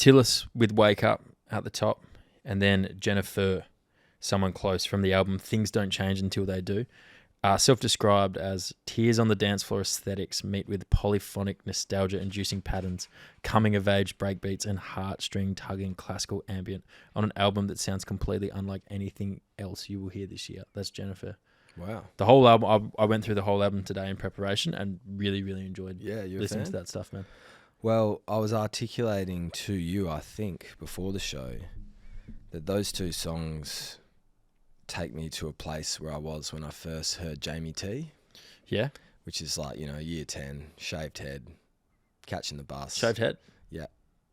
Tillis with Wake Up at the top, and then Jennifer, Someone Close from the album Things Don't Change Until They Do. Self-described as tears on the dance floor aesthetics meet with polyphonic nostalgia-inducing patterns, coming-of-age breakbeats, and heartstring-tugging classical ambient on an album that sounds completely unlike anything else you will hear this year. That's Jennifer. Wow. The whole album, I went through the whole album today in preparation and really, really enjoyed listening to that stuff, man. Well, I was articulating to you, I think, before the show, that those two songs take me to a place where I was when I first heard Jamie T. Yeah. Which is like, year 10, shaved head, catching the bus. Shaved head? Yeah.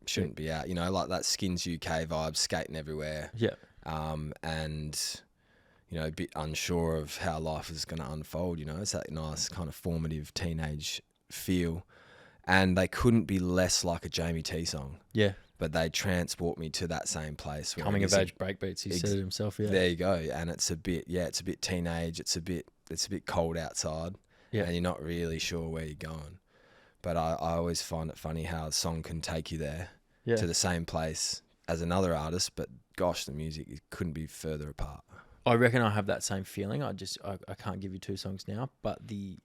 Shouldn't be out. Like that Skins UK vibe, skating everywhere. Yeah. And, a bit unsure of how life is going to unfold, It's that nice kind of formative teenage feel. And they couldn't be less like a Jamie T song. Yeah. But they transport me to that same place. Coming of age breakbeats, he said it himself, yeah. There you go. And it's a bit teenage. It's a bit cold outside. Yeah. And you're not really sure where you're going. But I always find it funny how a song can take you there to the same place as another artist. But gosh, the music couldn't be further apart. I reckon I have that same feeling. I can't give you two songs now, but the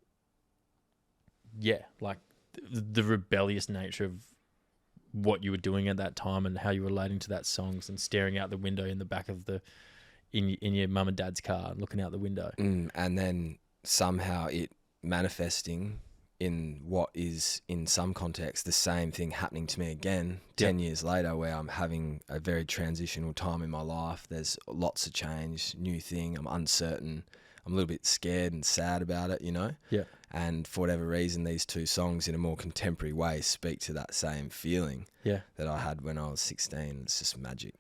rebellious nature of what you were doing at that time and how you were relating to that songs and staring out the window in the back of in your mum and dad's car, looking out the window. And then somehow it manifesting in what is in some context the same thing happening to me again 10 years later, where I'm having a very transitional time in my life. There's lots of change, new thing. I'm uncertain. I'm a little bit scared and sad about it, Yeah. And for whatever reason, these two songs in a more contemporary way speak to that same feeling that I had when I was 16. It's just magic.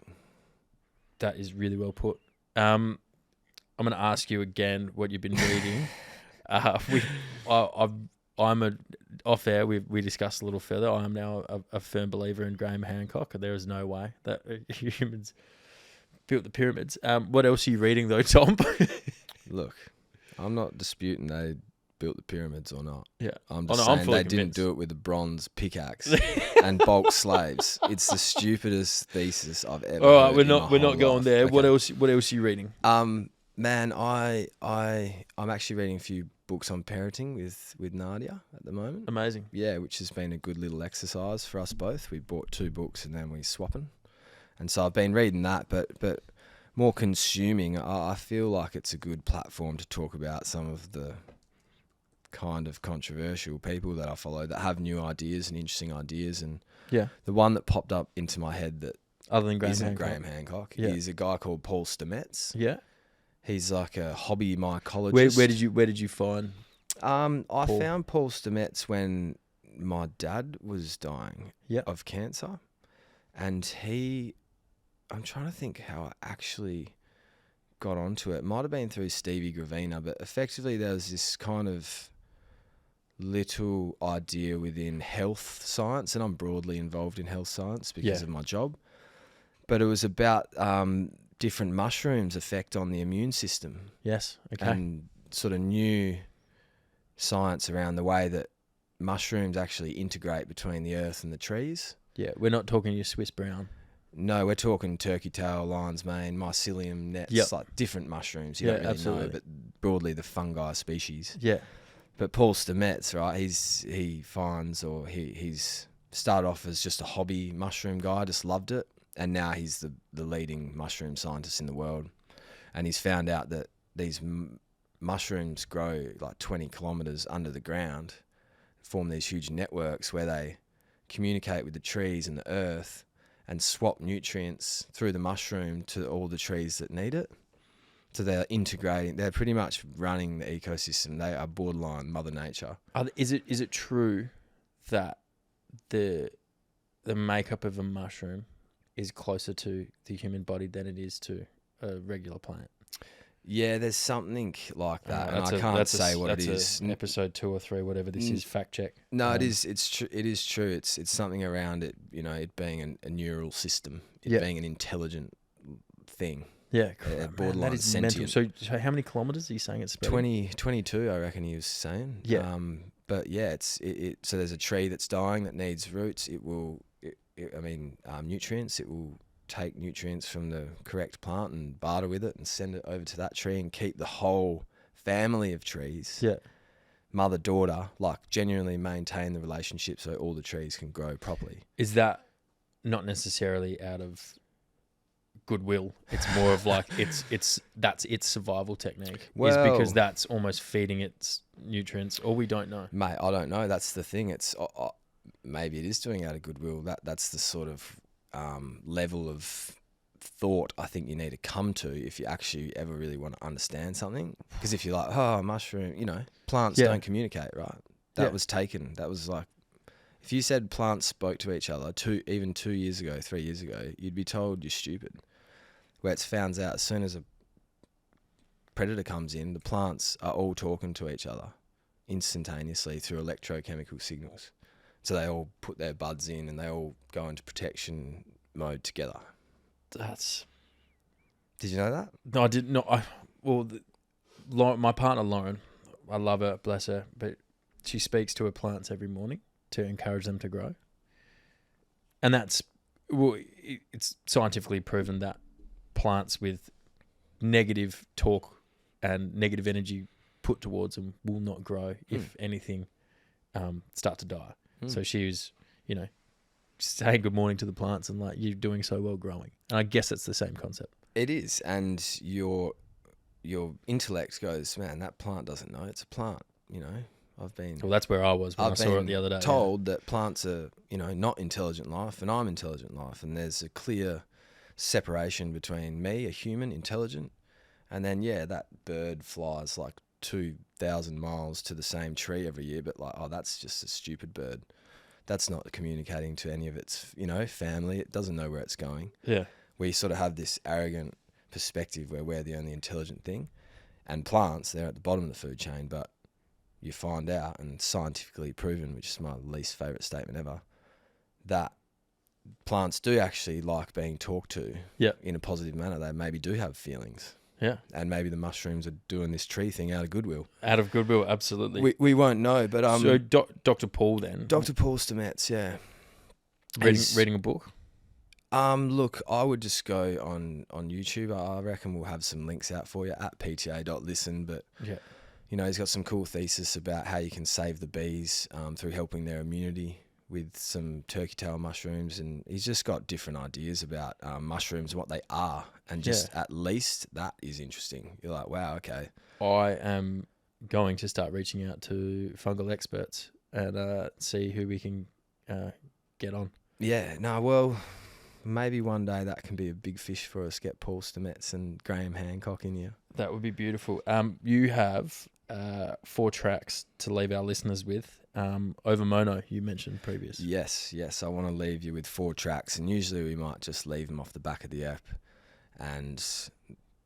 That is really well put. I'm going to ask you again what you've been reading. Off air, we discussed a little further. I am now a firm believer in Graham Hancock. There is no way that humans built the pyramids. What else are you reading though, Tom? Look, I'm not disputing they built the pyramids or not. Yeah. I'm just saying they didn't do it with a bronze pickaxe and bulk slaves. It's the stupidest thesis I've ever All right, heard we're not going life. there. Okay. What else are you reading? Man, I'm actually reading a few books on parenting with Nadia at the moment. Amazing. Yeah, which has been a good little exercise for us both. We bought 2 books and then we swapping. And so I've been reading that, but more consuming. I feel like it's a good platform to talk about some of the kind of controversial people that I follow that have new ideas and interesting ideas. And the one that popped up into my head that other than Graham Hancock is a guy called Paul Stamets. Yeah. He's like a hobby mycologist. Where did you find? I found Paul Stamets when my dad was dying of cancer, and I'm trying to think how I actually got onto it. It might have been through Stevie Gravina, but effectively there was this kind of little idea within health science, and I'm broadly involved in health science because of my job. But it was about different mushrooms' effect on the immune system. Yes, okay. And sort of new science around the way that mushrooms actually integrate between the earth and the trees. Yeah, we're not talking your Swiss brown. No, we're talking turkey tail, lion's mane, mycelium nets, like different mushrooms. You don't really know, but broadly the fungi species. Yeah. But Paul Stamets, right? He's started off as just a hobby mushroom guy, just loved it, and now he's the leading mushroom scientist in the world. And he's found out that these mushrooms grow like 20 kilometers under the ground, form these huge networks where they communicate with the trees and the earth and swap nutrients through the mushroom to all the trees that need it. So they're integrating, they're pretty much running the ecosystem. They are borderline Mother Nature. Is it true that the makeup of a mushroom is closer to the human body than it is to a regular plant? Yeah, there's something like that, and I can't say what it is. Episode 2 or 3, whatever this is, fact check. No, it is. It's true. It is true. It's something around it. It being a neural system, being an intelligent thing. Yeah, borderline that is sentient. mental. So how many kilometers are you saying it's spreading? 22, I reckon he was saying. Yeah. But yeah, so there's a tree that's dying that needs roots. It will nutrients. It will take nutrients from the correct plant and barter with it and send it over to that tree and keep the whole family of trees, mother-daughter, like genuinely maintain the relationship so all the trees can grow properly. Is that not necessarily out of goodwill? It's more of like that's its survival technique. Is because that's almost feeding its nutrients, or we don't know. Mate, I don't know. That's the thing. It's maybe it is doing out of goodwill. That's the sort of level of thought I think you need to come to if you actually ever really want to understand something. Because if you're like, oh, mushroom, plants don't communicate, right? That was taken. That was like, if you said plants spoke to each other 2 years ago, 3 years ago, you'd be told you're stupid. Where it's found out as soon as a predator comes in, the plants are all talking to each other instantaneously through electrochemical signals. So they all put their buds in and they all go into protection mode together. Did you know that? No, I did not. My partner Lauren, I love her, bless her, but she speaks to her plants every morning to encourage them to grow. And it's scientifically proven that plants with negative talk and negative energy put towards them will not grow. If anything, start to die. So she was, saying good morning to the plants and like, you're doing so well growing. And I guess it's the same concept. It is. And your intellect goes, man, that plant doesn't know it's a plant. Well, that's where I was when I saw it the other day. Told that plants are, not intelligent life, and I'm intelligent life, and there's a clear separation between me, a human, intelligent, and then that bird flies like 2,000 miles to the same tree every year, but like, oh, that's just a stupid bird. That's not communicating to any of its, family. It doesn't know where it's going. Yeah. We sort of have this arrogant perspective where we're the only intelligent thing, and plants, they're at the bottom of the food chain, but you find out, and scientifically proven, which is my least favourite statement ever, that plants do actually like being talked to in a positive manner. They maybe do have feelings. Yeah. And maybe the mushrooms are doing this tree thing out of goodwill. Out of goodwill, absolutely. We won't know, but... so Dr. Paul then? Dr. Paul Stamets, yeah. Reading a book? Look, I would just go on YouTube. I reckon we'll have some links out for you at PTA.listen, but... Yeah. He's got some cool thesis about how you can save the bees through helping their immunity with some turkey tail mushrooms, and he's just got different ideas about mushrooms and what they are, and just at least that is interesting. You're like, wow, okay. I am going to start reaching out to fungal experts and see who we can get on. Yeah, no, well, maybe one day that can be a big fish for us, get Paul Stamets and Graham Hancock in here. That would be beautiful. You have 4 tracks to leave our listeners with. Over Mono, you mentioned previous. Yes. I want to leave you with 4 tracks, and usually we might just leave them off the back of the app, and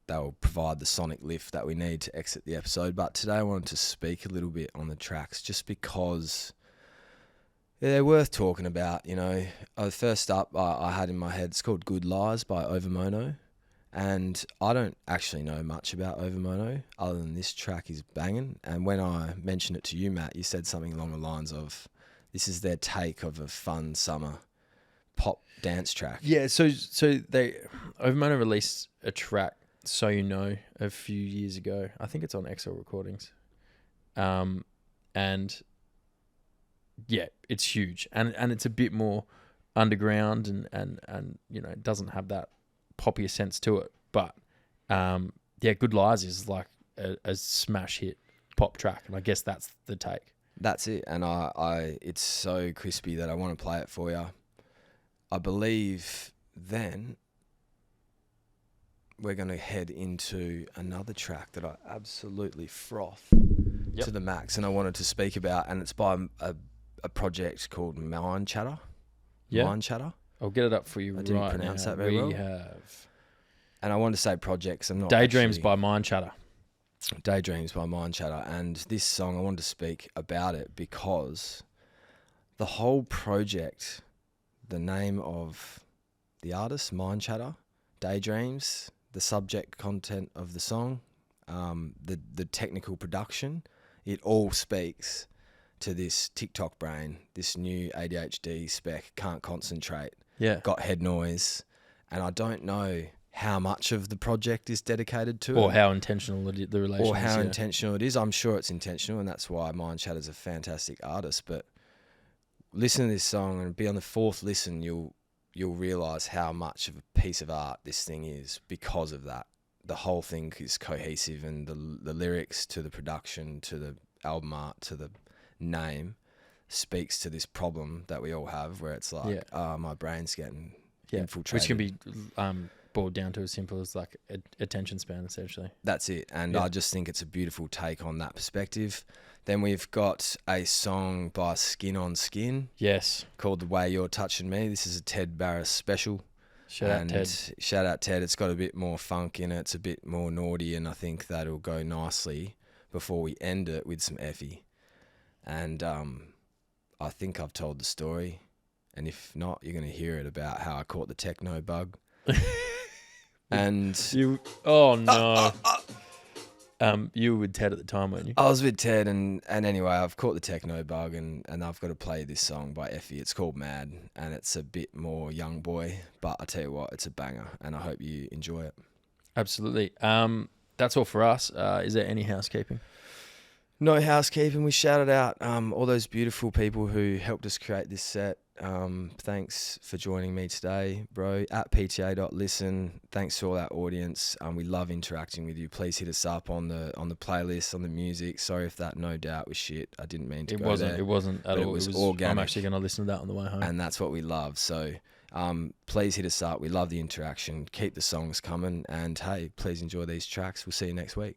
they'll provide the sonic lift that we need to exit the episode. But today I wanted to speak a little bit on the tracks, just because they're worth talking about. First up, I had in my head, it's called Good Lies by Over Mono. And I don't actually know much about Over Mono other than this track is banging. And when I mentioned it to you, Matt, you said something along the lines of, this is their take of a fun summer pop dance track. Yeah, so Over Mono released a track, So You Know, a few years ago. I think it's on XL Recordings. And yeah, it's huge. And it's a bit more underground and it doesn't have that poppier sense to it, but Good Lies is like a smash hit pop track, and I guess that's the take. That's it, and I it's so crispy that I want to play it for you. I believe then we're going to head into another track that I absolutely froth to the max, and I wanted to speak about, and it's by a project called Mind Chatter. Mind Chatter. I'll get it up for you. I didn't pronounce that very well. We have, and I wanted to say projects. I'm not Daydreams by Mind Chatter. Daydreams by Mind Chatter, and this song I wanted to speak about it because the whole project, the name of the artist, Mind Chatter, Daydreams, the subject content of the song, the technical production, it all speaks to this TikTok brain, this new ADHD spec, can't concentrate, Yeah. got head noise, and I don't know how much of the project is dedicated to Or it. how intentional the relation is. Or how yeah. intentional it is. I'm sure it's intentional, and that's why Mind Chatter's a fantastic artist. But listen to this song, and be on the fourth listen, you'll realise how much of a piece of art this thing is because of that. The whole thing is cohesive, and the lyrics to the production to the album art to the name speaks to this problem that we all have, where it's like, my brain's getting infiltrated. Which can be boiled down to as simple as like attention span, essentially. That's it. And I just think it's a beautiful take on that perspective. Then we've got a song by Skin on Skin. Yes. Called The Way You're Touching Me. This is a Tom Barrass special. Shout out Ted. Shout out Ted. It's got a bit more funk in it. It's a bit more naughty, and I think that'll go nicely before we end it with some Effie. And I think I've told the story. And if not, you're going to hear it about how I caught the techno bug. And you were with Ted at the time, weren't you? I was with Ted, and anyway, I've caught the techno bug, and I've got to play this song by Effie. It's called Mad, and it's a bit more young boy, but I tell you what, it's a banger, and I hope you enjoy it. Absolutely. That's all for us. Is there any housekeeping? No housekeeping. We shouted out all those beautiful people who helped us create this set. Thanks for joining me today, bro. At PTA.listen. Thanks to all our audience. We love interacting with you. Please hit us up on the playlist, on the music. Sorry if that no doubt was shit. I didn't mean to It go wasn't. there. It wasn't at all. It was organic. I'm actually going to listen to that on the way home. And that's what we love. So please hit us up. We love the interaction. Keep the songs coming. And hey, please enjoy these tracks. We'll see you next week.